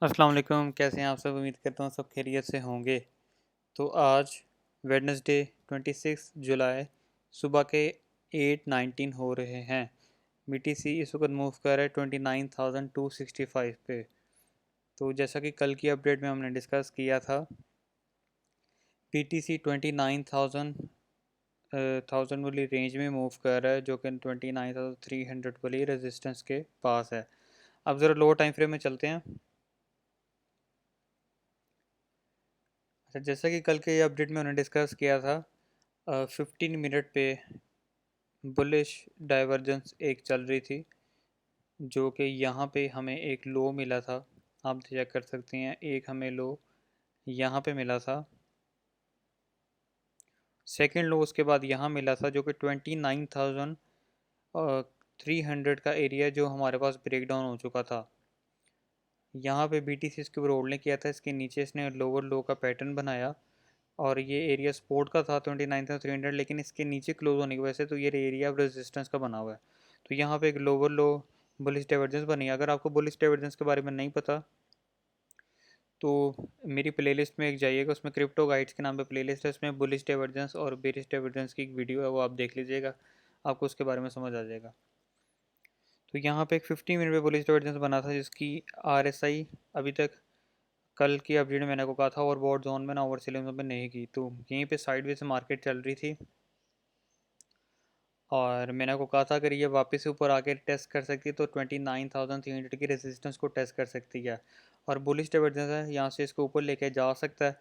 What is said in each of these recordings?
अस्सलाम वालेकुम। कैसे हैं आप सब? उम्मीद करता हूँ सब खैरियत से होंगे। तो आज वेडनेसडे 26 जुलाई सुबह के 8:19 हो रहे हैं। बीटीसी इस वक्त मूव कर रहा है 29,265 पे। तो जैसा कि कल की अपडेट में हमने डिस्कस किया था, बीटीसी 29,000 वाली रेंज में मूव कर रहा है, जो कि 29,300 वाली रेजिस्टेंस के पास है। अब ज़रा लोअर टाइम फ्रेम में चलते हैं। अच्छा, जैसा कि कल के अपडेट में उन्होंने डिस्कस किया था, 15 मिनट पे बुलिश डाइवर्जेंस एक चल रही थी, जो कि यहाँ पे हमें एक लो मिला था। आप चेक कर सकते हैं, एक हमें लो यहाँ पे मिला था, सेकंड लो उसके बाद यहाँ मिला था, जो कि 29,300 का एरिया जो हमारे पास ब्रेक डाउन हो चुका था। यहाँ पे बीटीसी इसके ऊपर होल्ड ने किया था, इसके नीचे इसने लोअर लो का पैटर्न बनाया और ये एरिया सपोर्ट का था 29,300, लेकिन इसके नीचे क्लोज होने की वजह से तो ये एरिया अब रेजिस्टेंस का बना हुआ है। तो यहाँ पे एक लोअर लो बुलिश डाइवर्जेंस बनी। अगर आपको बुलिश डाइवर्जेंस के बारे में नहीं पता तो मेरी प्लेलिस्ट में एक जाइएगा, उसमें क्रिप्टो गाइड्स के नाम पे प्लेलिस्ट है, उसमें बुलिश डाइवर्जेंस और बेरिश डाइवर्जेंस की एक वीडियो है, वो आप देख लीजिएगा, आपको उसके बारे में समझ आ जाएगा। तो यहाँ पे एक 50 मिनट पे बुलिश डाइवर्जेंस बना था, जिसकी RSI अभी तक कल की अपडेट में मैंने को कहा था ओवरबॉट जोन में ना ओवर सेलिंग जोन में नहीं की, तो यहीं पे साइडवेज मार्केट चल रही थी और मैंने को कहा था अगर ये वापस से ऊपर आके टेस्ट कर सकती है तो 29,300 की रेजिस्टेंस को टेस्ट कर सकती है और बुलिश डाइवर्जेंस है, यहाँ से इसको ऊपर लेके जा सकता है।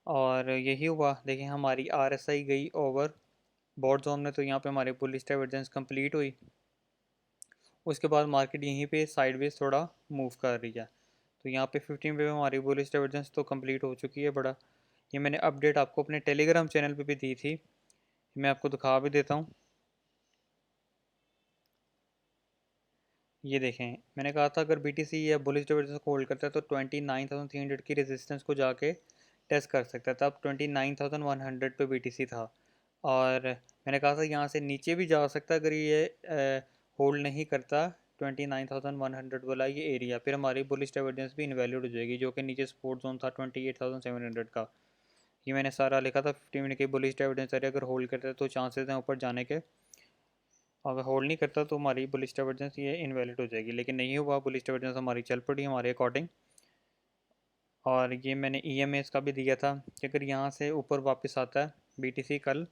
और यही हुआ, देखिए हमारी RSI गई ओवर बॉट जोन में, तो यहाँ पे हमारी बुलिश डाइवर्जेंस कंप्लीट हुई। उसके बाद मार्केट यहीं पे साइडवेज थोड़ा मूव कर रही है। तो यहाँ पे 15 पे हमारी बुलिश डाइवर्जेंस तो कंप्लीट हो चुकी है। बड़ा ये मैंने अपडेट आपको अपने टेलीग्राम चैनल पे भी दी थी, मैं आपको दिखा भी देता हूँ। ये देखें, मैंने कहा था अगर बीटीसी या बुलिश डाइवर्जेंस को होल्ड करता है तो 29,300 की रेजिस्टेंस को जाके टेस्ट कर सकता है। तब 29,100 पे बीटीसी था और मैंने कहा था यहाँ से नीचे भी जा सकता है अगर ये होल्ड नहीं करता 29,100 वाला ये एरिया, फिर हमारी बुलिश डाइवर्जेंस भी इनवैलिड हो जाएगी, जो कि नीचे सपोर्ट जोन था 28,700 का। ये मैंने सारा लिखा था। 50 मिनट की बुलिश डाइवर्जेंस अगर होल्ड करता है तो चांसेस हैं ऊपर जाने के, अगर होल्ड नहीं करता तो हमारी बुलिश डाइवर्जेंस ये इनवैलिड हो जाएगी, लेकिन नहीं हुआ, बुलिश डाइवर्जेंस हमारी चल पड़ी हमारे अकॉर्डिंग। और ये मैंने EMAs का भी दिया था कि अगर यहाँ से ऊपर वापस आता है, BTC कल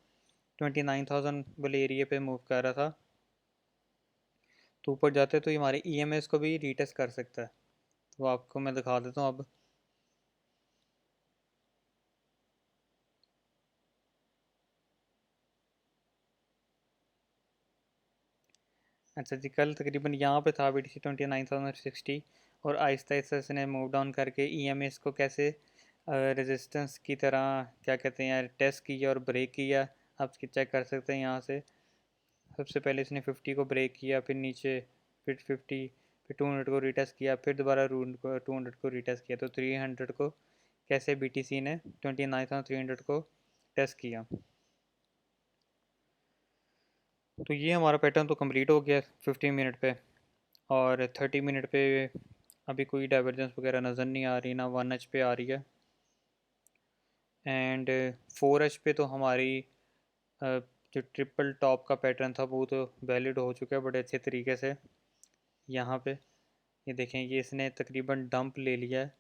29,000 वाले एरिया पे मूव कर रहा था, तो ऊपर जाते तो ये हमारे EMAs को भी रीटेस्ट कर सकता है। तो आपको मैं दिखा देता हूँ अब। अच्छा जी, कल तकरीबन यहाँ पे था BTC 29,060 और आहिस्ता आहिस्ता इसने मूव डाउन करके EMAs को कैसे रेजिस्टेंस की तरह क्या कहते हैं टेस्ट किया और ब्रेक किया। आप चेक कर सकते हैं यहाँ से। सबसे पहले इसने 50 को ब्रेक किया, फिर नीचे, फिर 50, फिर 200 को रीटेस्ट किया, फिर दोबारा 200 को रीटेस्ट किया। तो 300 को कैसे BTC ने 29,300 को टेस्ट किया। तो ये हमारा पैटर्न तो कंप्लीट हो गया 15 मिनट पे। और 30 मिनट पे अभी कोई डाइवर्जेंस वगैरह नज़र नहीं आ रही, ना 1H पे आ रही है। एंड 4H पे तो हमारी जो ट्रिपल टॉप का पैटर्न था वो तो वैलिड हो चुका है बड़े अच्छे तरीके से। यहाँ पे ये देखें, ये इसने तकरीबन डंप ले लिया है,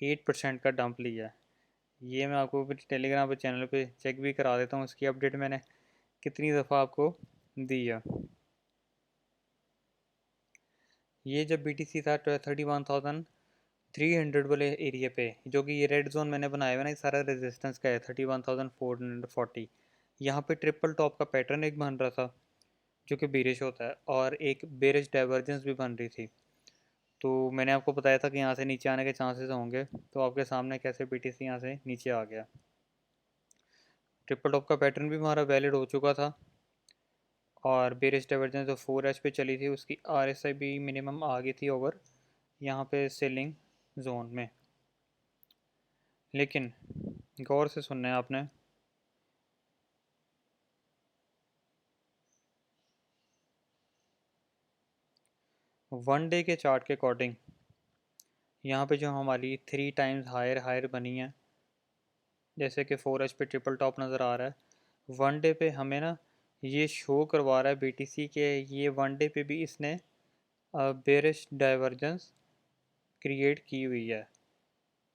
8% का डंप लिया है। ये मैं आपको फिर टेलीग्राम पे चैनल पे चेक भी करा देता हूँ, इसकी अपडेट मैंने कितनी दफ़ा आपको दी है। ये जब BTC था 31,300 वाले एरिया पे, जो कि ये रेड जोन मैंने बनाया हुआ ना, ये सारा रेजिस्टेंस का है 31,440। यहाँ पे ट्रिपल टॉप का पैटर्न एक बन रहा था जो कि बेरिश होता है, और एक बेरिश डाइवर्जेंस भी बन रही थी। तो मैंने आपको बताया था कि यहाँ से नीचे आने के चांसेस होंगे, तो आपके सामने कैसे BTC यहाँ से नीचे आ गया। ट्रिपल टॉप का पैटर्न भी हमारा वैलिड हो चुका था और बेरिश डाइवर्जेंस जो 4H पे चली थी उसकी RSI भी मिनिमम आ गई थी ओवर यहाँ पे सेलिंग जोन में। लेकिन गौर से सुनना है आपने, वन डे के चार्ट के अकॉर्डिंग यहाँ पे जो हमारी 3 टाइम्स हायर हायर बनी है, जैसे कि 4H पे ट्रिपल टॉप नज़र आ रहा है। वन डे पे हमें ना ये शो करवा रहा है BTC के, ये वन डे पे भी इसने बेरिश डाइवर्जेंस क्रिएट की हुई है।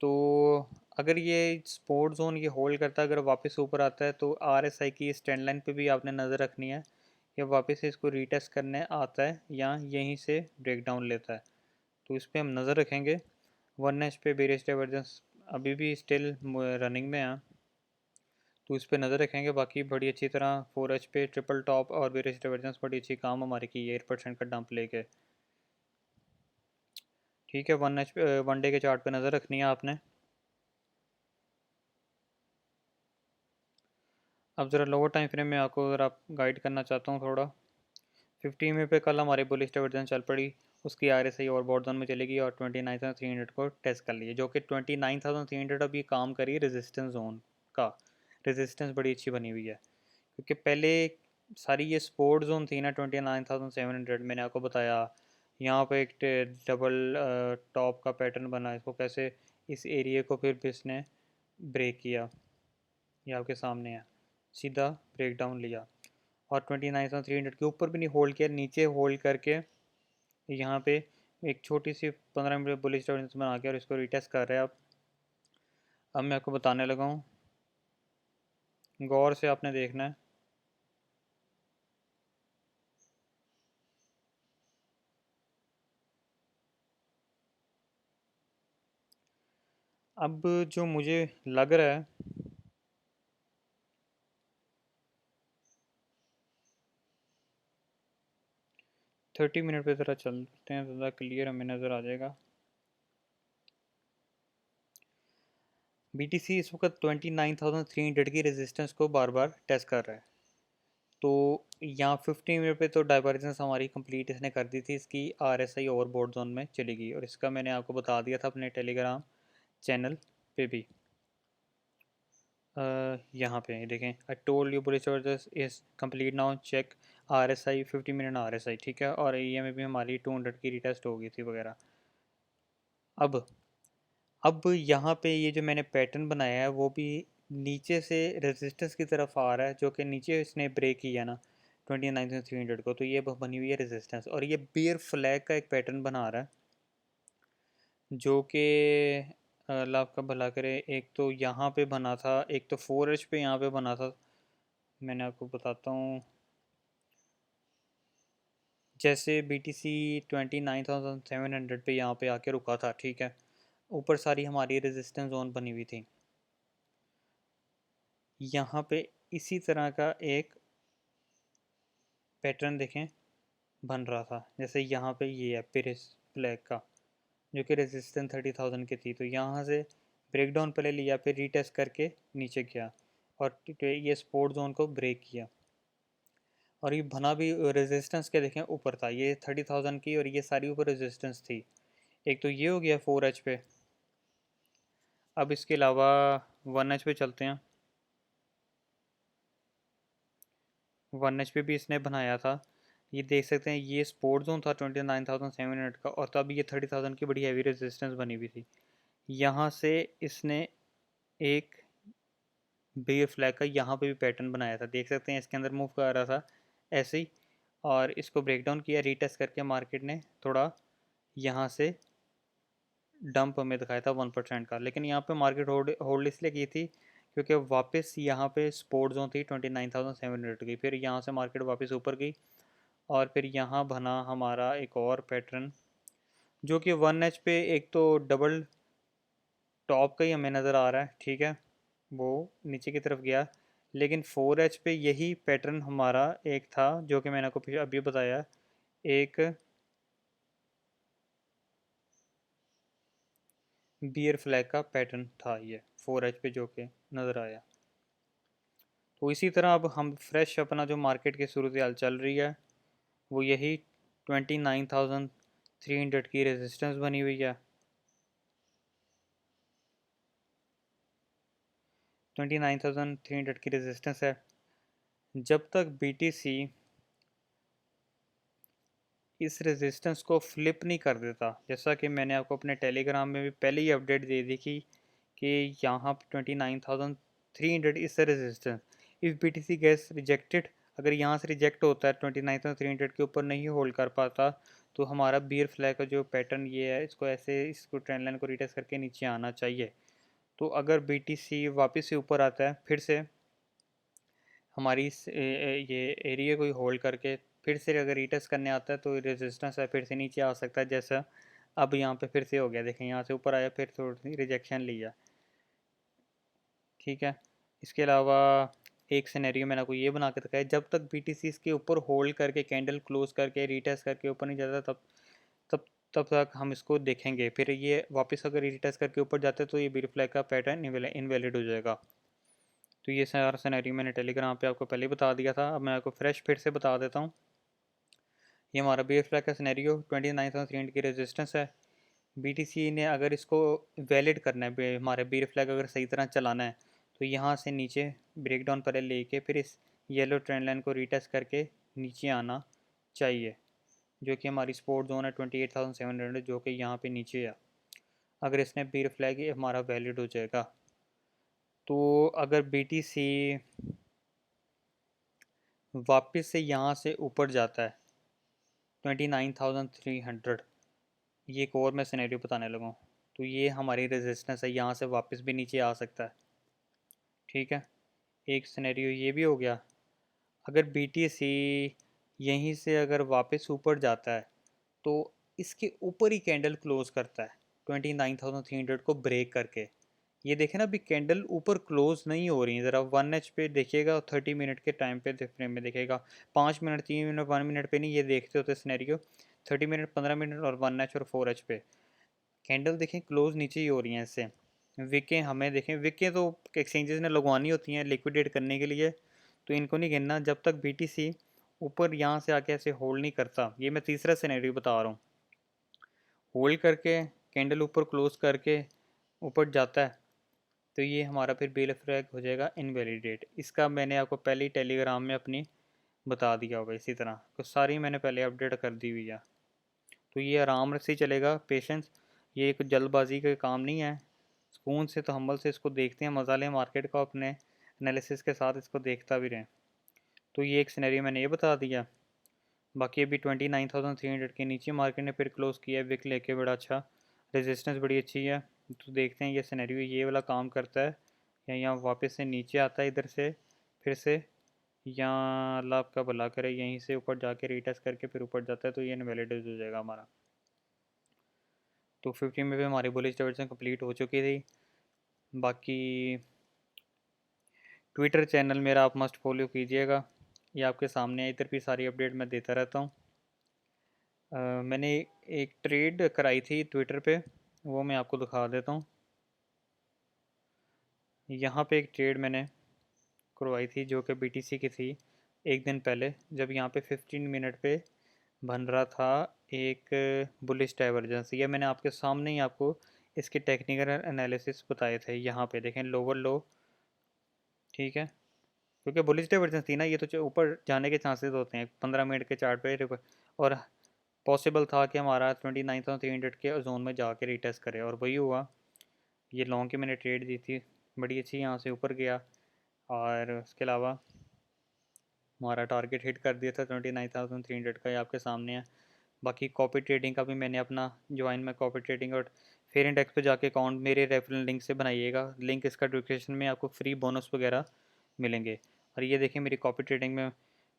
तो अगर ये स्पोर्ट जोन ये होल्ड करता है, अगर वापस ऊपर आता है, तो RSI की स्टैंड लाइन पे भी आपने नज़र रखनी है कि वापस से इसको रीटेस्ट करने आता है या यहीं से ब्रेक डाउन लेता है। तो इस पर हम नज़र रखेंगे। 1H पे बेरिश डाइवर्जेंस अभी भी स्टिल रनिंग में है, तो इस पर नज़र रखेंगे। बाकी बड़ी अच्छी तरह 4H पे ट्रिपल टॉप और बेरिश डाइवर्जेंस बड़ी अच्छी काम हमारी की है 8% का डंप लेके। ठीक है, 1H वन डे के चार्ट पे नज़र रखनी है आपने। अब ज़रा लोअर टाइम फ्रेम में आपको ज़रा गाइड करना चाहता हूँ थोड़ा। 15 मिनट पे कल हमारी बुलिश डाइवर्जेंस चल पड़ी, उसकी RSI और बोर्ड जोन में चलेगी और 29,300 को टेस्ट कर लिए, जो कि 29,300 अब ये काम करी रेजिस्टेंस जोन का। रेजिस्टेंस बड़ी अच्छी बनी हुई है, क्योंकि पहले सारी ये सपोर्ट जोन थी ना 29,700, मैंने आपको बताया। यहाँ पे एक डबल टॉप का पैटर्न बना, इसको कैसे इस एरिया को फिर इसने ब्रेक किया, ये आपके सामने है, सीधा ब्रेक डाउन लिया और 29,300 के ऊपर भी नहीं होल्ड किया, नीचे होल्ड करके यहाँ पे एक छोटी सी 15 मिनट बुलिश डाइवर्जेंस बना के और इसको रिटेस्ट कर रहे हैं। अब मैं आपको बताने लगा हूँ, गौर से आपने देखना है। अब जो मुझे लग रहा है, 30 मिनट पे ज़रा चलते हैं, ज़्यादा क्लियर हमें नज़र आ जाएगा। BTC इस वक्त 29,300 की रेजिस्टेंस को बार बार टेस्ट कर रहा है। तो यहाँ 15 मिनट पे तो डाइवर्जेंस हमारी कंप्लीट इसने कर दी थी, इसकी RSI ओवरबोर्ड जोन में चली गई, और इसका मैंने आपको बता दिया था अपने टेलीग्राम चैनल पे भी। यहाँ पे देखें, I told you bullish divergence is complete now, check RSI 50 minute RSI, ठीक है, और EM में भी हमारी 200 की रिटेस्ट हो गई थी वगैरह। अब यहाँ पे ये जो मैंने पैटर्न बनाया है वो भी नीचे से रेजिस्टेंस की तरफ आ रहा है, जो कि नीचे इसने ब्रेक किया ना 29,300 को, तो ये बनी हुई है रेजिस्टेंस, और ये बियर फ्लैग का एक पैटर्न बना रहा है, जो कि अल्लाह आपका भला करे। एक तो यहाँ पे बना था, एक तो 4H पे यहाँ पे बना था। मैंने आपको बताता हूँ, जैसे BTC 29,700 पे यहाँ पे आके रुका था, ठीक है, ऊपर सारी हमारी रेजिस्टेंस जोन बनी हुई थी। यहाँ पे इसी तरह का एक पैटर्न देखें बन रहा था, जैसे यहाँ पे ये है पिरिस फ्लैग का, जो कि रेजिस्टेंस 30,000 की थी। तो यहाँ से ब्रेक डाउन पहले लिया, फिर रीटेस्ट करके नीचे गया और ये स्पोर्ट जोन को ब्रेक किया, और ये बना भी रेजिस्टेंस के देखें ऊपर था, ये 30,000 की, और ये सारी ऊपर रेजिस्टेंस थी। एक तो ये हो गया 4H पे। अब इसके अलावा 1H पे चलते हैं। 1H पे भी इसने बनाया था, ये देख सकते हैं, ये स्पोर्ट जोन था 29,700 का, और तब ये 30,000 की बड़ी हैवी रेजिस्टेंस बनी हुई थी। यहाँ से इसने एक बेयर फ्लैग का यहाँ पे भी पैटर्न बनाया था, देख सकते हैं, इसके अंदर मूव कर रहा था ऐसे ही, और इसको ब्रेक डाउन किया, रीटेस्ट करके मार्केट ने थोड़ा यहाँ से डंप हमें दिखाया था 1% का। लेकिन यहाँ पे मार्केट होल्ड इसलिए की थी क्योंकि वापस यहाँ पे सपोर्ट जोन थी 29,700 की, फिर यहाँ से मार्केट वापस ऊपर गई, और फिर यहाँ बना हमारा एक और पैटर्न, जो कि 1H पे एक तो डबल टॉप का ही हमें नज़र आ रहा है, ठीक है, वो नीचे की तरफ गया। लेकिन 4H पे यही पैटर्न हमारा एक था, जो कि मैंने आपको अभी बताया, एक बियर फ्लैग का पैटर्न था ये 4H पे, जो कि नज़र आया। तो इसी तरह अब हम फ्रेश अपना जो मार्केट की सूरत हाल चल रही है, वो यही 29,300 की रेजिस्टेंस बनी हुई है। 29,300 की रेजिस्टेंस है। जब तक BTC इस रेजिस्टेंस को फ्लिप नहीं कर देता। जैसा कि मैंने आपको अपने टेलीग्राम में भी पहले ही अपडेट दे दी कि यहाँ 29,300 इस resistance, if BTC gas rejected, अगर यहाँ से रिजेक्ट होता है 29,300 के ऊपर नहीं होल्ड कर पाता, तो हमारा बियर फ्लैग का जो पैटर्न ये है, इसको ऐसे इसको ट्रेंड लाइन को रिटेस्ट करके नीचे आना चाहिए। तो अगर BTC वापस से ऊपर आता है, फिर से हमारी ये एरिया को होल्ड करके फिर से अगर रीटेस्ट करने आता है, तो रेजिस्टेंस है फिर से नीचे आ सकता है। जैसा अब यहाँ पे फिर से हो गया, देखें यहाँ से ऊपर आया, फिर थोड़ी रिजेक्शन लिया। ठीक है, इसके अलावा एक सिनेरियो मैंने आपको ये बना के दिखाया, जब तक BTC इसके ऊपर होल्ड करके कैंडल क्लोज करके रीटेस्ट करके ऊपर नहीं जाता, तब तब तक हम इसको देखेंगे। फिर ये वापस अगर रीटेस्ट करके ऊपर जाते तो ये बियर फ्लैग का पैटर्न इनवैलिड हो जाएगा। तो ये सारा सिनेरियो मैंने टेलीग्राम पे आपको पहले ही बता दिया था, अब मैं आपको फ्रेश फिर से बता देता हूँ। ये हमारा बियर फ्लैग का सिनेरियो 29,300 की रेजिस्टेंस है। BTC ने अगर इसको वैलिड करना है, हमारे बियर फ्लैग अगर सही तरह चलाना है, तो यहाँ से नीचे ब्रेक डाउन पर लेके फिर इस येलो ट्रेंड लाइन को रीटेस्ट करके नीचे आना चाहिए, जो कि हमारी सपोर्ट जोन है 28,700, जो कि यहाँ पे नीचे है। अगर इसने बियर फ्लैग हमारा वैलिड हो जाएगा, तो अगर BTC वापस से यहाँ से ऊपर जाता है 29,300, ये एक और मैं सिनेरियो बताने लगा हूँ, तो ये हमारी रेजिस्टेंस है, यहाँ से वापस भी नीचे आ सकता है। ठीक है, एक सिनेरियो ये भी हो गया। अगर BTC यहीं से अगर वापस ऊपर जाता है, तो इसके ऊपर ही कैंडल क्लोज करता है 29,300 को ब्रेक करके। ये देखें ना, अभी कैंडल ऊपर क्लोज नहीं हो रही है। ज़रा 1H पे देखिएगा, 30 मिनट के टाइम पे फ्रेम में देखेगा, 5 मिनट, 3 मिनट, 1 मिनट पे नहीं, ये देखते होते सिनेरियो 30 मिनट, 15 मिनट और 1H और 4H पे कैंडल देखें क्लोज नीचे ही हो रही हैं। इससे विकें हमें देखें, विकें तो एक्सचेंजेस ने लगवानी होती हैं लिक्विडेट करने के लिए, तो इनको नहीं गिनना जब तक BTC ऊपर यहाँ से आके ऐसे होल्ड नहीं करता। ये मैं तीसरा सिनेरियो बता रहा हूँ, होल्ड करके कैंडल ऊपर क्लोज करके ऊपर जाता है, तो ये हमारा फिर बियर फ्लैग हो जाएगा इनवैलिडेट। इसका मैंने आपको पहले ही टेलीग्राम में अपनी बता दिया होगा, इसी तरह तो सारी मैंने पहले अपडेट कर दी हुई है। तो ये आराम से ही चलेगा, पेशेंस, ये एक जल्दबाजी का काम नहीं है। सुकून से तहम्मुल से इसको देखते हैं, मज़ा लें मार्केट का, अपने एनालिसिस के साथ इसको देखता भी रहें। तो ये एक सिनेरियो मैंने ये बता दिया। बाकी अभी 29,300 के नीचे मार्केट ने फिर क्लोज किया है विक लेके, बड़ा अच्छा, रेजिस्टेंस बड़ी अच्छी है। तो देखते हैं ये सिनेरियो ये वाला काम करता है या यहाँ वापस से नीचे आता है इधर से फिर से, या अल्लाह आपका भला करे यहीं से ऊपर जाके रीटेस्ट करके फिर ऊपर जाता है, तो ये इनवैलिड हो जाएगा हमारा। तो 50 में भी हमारी बुलिश डायरेक्शन कंप्लीट हो चुकी थी। बाकी ट्विटर चैनल मेरा आप मस्ट फॉलो कीजिएगा, ये आपके सामने इधर भी सारी अपडेट मैं देता रहता हूँ। मैंने एक ट्रेड कराई थी ट्विटर पे, वो मैं आपको दिखा देता हूँ। यहाँ पे एक ट्रेड मैंने करवाई थी जो कि BTC की थी, एक दिन पहले, जब यहाँ पे 15 मिनट पे बन रहा था एक बुलिश डाइवर्जेंस। ये मैंने आपके सामने ही आपको इसके टेक्निकल एनालिसिस बताए थे। यहाँ पे देखें लोअर लो, ठीक है, क्योंकि बुलिश डाइवर्जेंस थी ना, ये तो ऊपर जाने के चांसेस होते हैं 15 मिनट के चार्ट पे, और पॉसिबल था कि हमारा 29,300 के जोन में जाके रिटेस्ट करे, और वही हुआ। ये लॉन्ग की मैंने ट्रेड दी थी, बड़ी अच्छी, यहाँ से ऊपर गया, और उसके अलावा हमारा टारगेट हिट कर दिया था 29,300 का, ये आपके सामने है। बाकी कॉपी ट्रेडिंग का भी मैंने अपना ज्वाइन में कॉपी ट्रेडिंग, और फेयर इंडेक्स पे जाके अकाउंट मेरे रेफरल लिंक से बनाइएगा, लिंक इसका डिस्क्रिप्शन में, आपको फ्री बोनस वगैरह मिलेंगे। और ये देखें मेरी कॉपी ट्रेडिंग में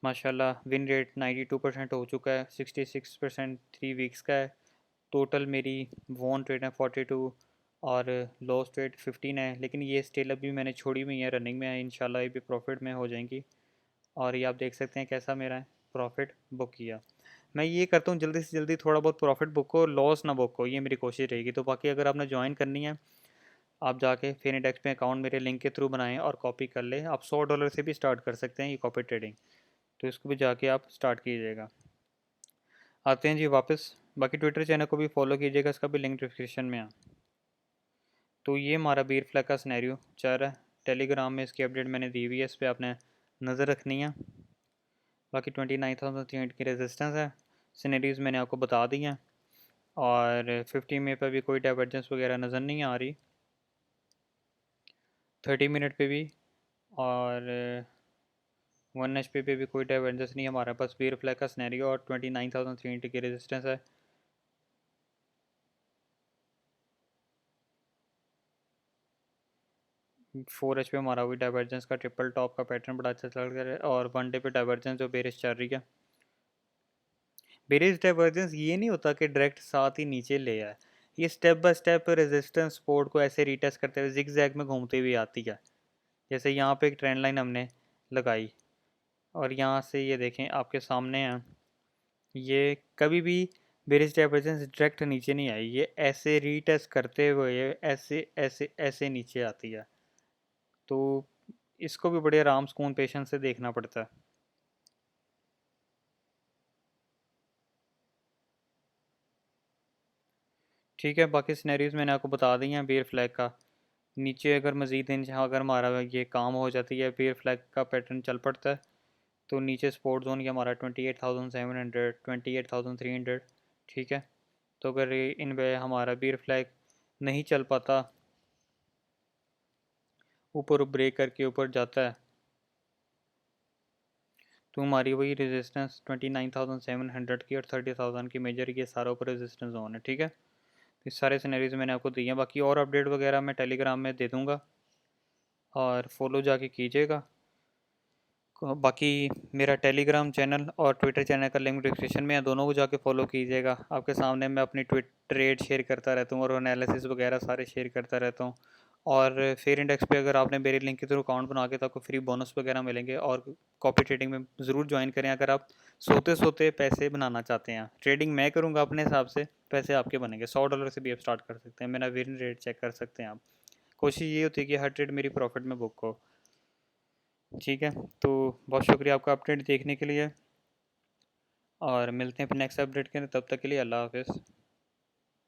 माशाल्लाह विन रेट 92% हो चुका है, 66% 3 वीक्स का है। टोटल मेरी वॉन ट्रेड है 42 और लॉस ट्रेड 15 है, लेकिन ये स्टिल अभी मैंने छोड़ी हुई है, रनिंग में है, इंशाल्लाह ये भी प्रॉफिट में हो जाएंगी। और ये आप देख सकते हैं कैसा मेरा प्रॉफिट बुक किया। मैं ये करता हूँ जल्दी से जल्दी थोड़ा बहुत प्रॉफिट बुक हो, लॉस ना बुक हो, ये मेरी कोशिश रहेगी। तो बाकी अगर आपने ज्वाइन करनी है, आप जाके फेयर इंडेक्स में अकाउंट मेरे लिंक के थ्रू बनाएं और कॉपी कर लें। आप $100 से भी स्टार्ट कर सकते हैं ये कॉपी ट्रेडिंग, तो इसको भी जाके आप स्टार्ट कीजिएगा। आते हैं जी वापस, बाकी ट्विटर चैनल को भी फॉलो कीजिएगा, इसका भी लिंक डिस्क्रिप्शन में है। तो ये हमारा बीर फ्लैग का सिनेरियो चल रहा है, टेलीग्राम में इसकी अपडेट मैंने दी हुई है, इस पर आपने नज़र रखनी है। बाकी 29,300 की रेजिस्टेंस है, सिनेरियोज मैंने आपको बता दी हैं, और 50 मिनट पर भी कोई डाइवर्जेंस वगैरह नज़र नहीं आ रही, 30 मिनट पे भी, और 1 HP पे भी कोई डाइवर्जेंस नहीं है हमारे पास। बी फ्लैग का सिनेरियो और 29,300 की रेजिस्टेंस है। फोर एच पे हमारा हुई डाइवर्जेंस का ट्रिपल टॉप का पैटर्न बड़ा अच्छा चल रहा है, और 1 डे पे डाइवर्जेंस जो बेरिश चल रही है। बेरिश डाइवर्जेंस ये नहीं होता कि डायरेक्ट साथ ही नीचे ले आए, ये step by step resistance support को ऐसे रीटेस्ट करते हुए जिग जैग में घूमते हुए आती है। जैसे यहाँ पे एक ट्रेंड लाइन हमने लगाई, और यहाँ से ये देखें आपके सामने है, ये कभी भी बेरिश डाइवर्जेंस डायरेक्ट नीचे नहीं आई, ये ऐसे रीटेस्ट करते हुए ऐसे ऐसे ऐसे नीचे आती है। तो इसको भी बड़े आराम सुकून पेशेंस से देखना पड़ता है। ठीक है, बाकी सिनेरियोज मैंने आपको बता दी हैं। बेयर फ्लैग का नीचे अगर मज़ीद जहाँ अगर हमारा ये काम हो जाती है, बेयर फ्लैग का पैटर्न चल पड़ता है, तो नीचे स्पोर्ट जोन ये हमारा 28,700, 28,300। ठीक है, तो अगर इन पे हमारा बेयर फ्लैग नहीं चल पाता, ऊपर ब्रेक करके ऊपर जाता है, तो हमारी वही रेजिस्टेंस 29,700 की और 30,000 की मेजर, ये सारा ऊपर रेजिस्टेंस जोन है। ठीक है, इस सारे सिनेरियोज मैंने आपको दिए हैं। बाकी और अपडेट वगैरह मैं टेलीग्राम में दे दूँगा, और फॉलो जाके कीजिएगा। बाकी मेरा टेलीग्राम चैनल और ट्विटर चैनल का लिंक डिस्क्रिप्शन में है, दोनों को जाके फॉलो कीजिएगा। आपके सामने मैं अपनी ट्रेड शेयर करता रहता हूँ और एनालिसिस वगैरह सारे शेयर करता रहता हूँ। और फेयर इंडेक्स पे अगर आपने मेरे लिंक के थ्रू अकाउंट बना के, तो आपको फ्री बोनस वगैरह मिलेंगे। और कॉपी ट्रेडिंग में ज़रूर ज्वाइन करें अगर आप सोते सोते पैसे बनाना चाहते हैं। ट्रेडिंग मैं करूँगा अपने हिसाब से, पैसे आपके बनेंगे। $100 से भी आप स्टार्ट कर सकते हैं, मेरा विन रेट चेक कर सकते हैं आप। कोशिश ये होती है कि हर ट्रेड मेरी प्रॉफिट में बुक हो। ठीक है, तो बहुत शुक्रिया आपका अपडेट देखने के लिए, और मिलते हैं फिर नेक्स्ट अपडेट के, तब तक के लिए अल्लाह हाफ़िज़।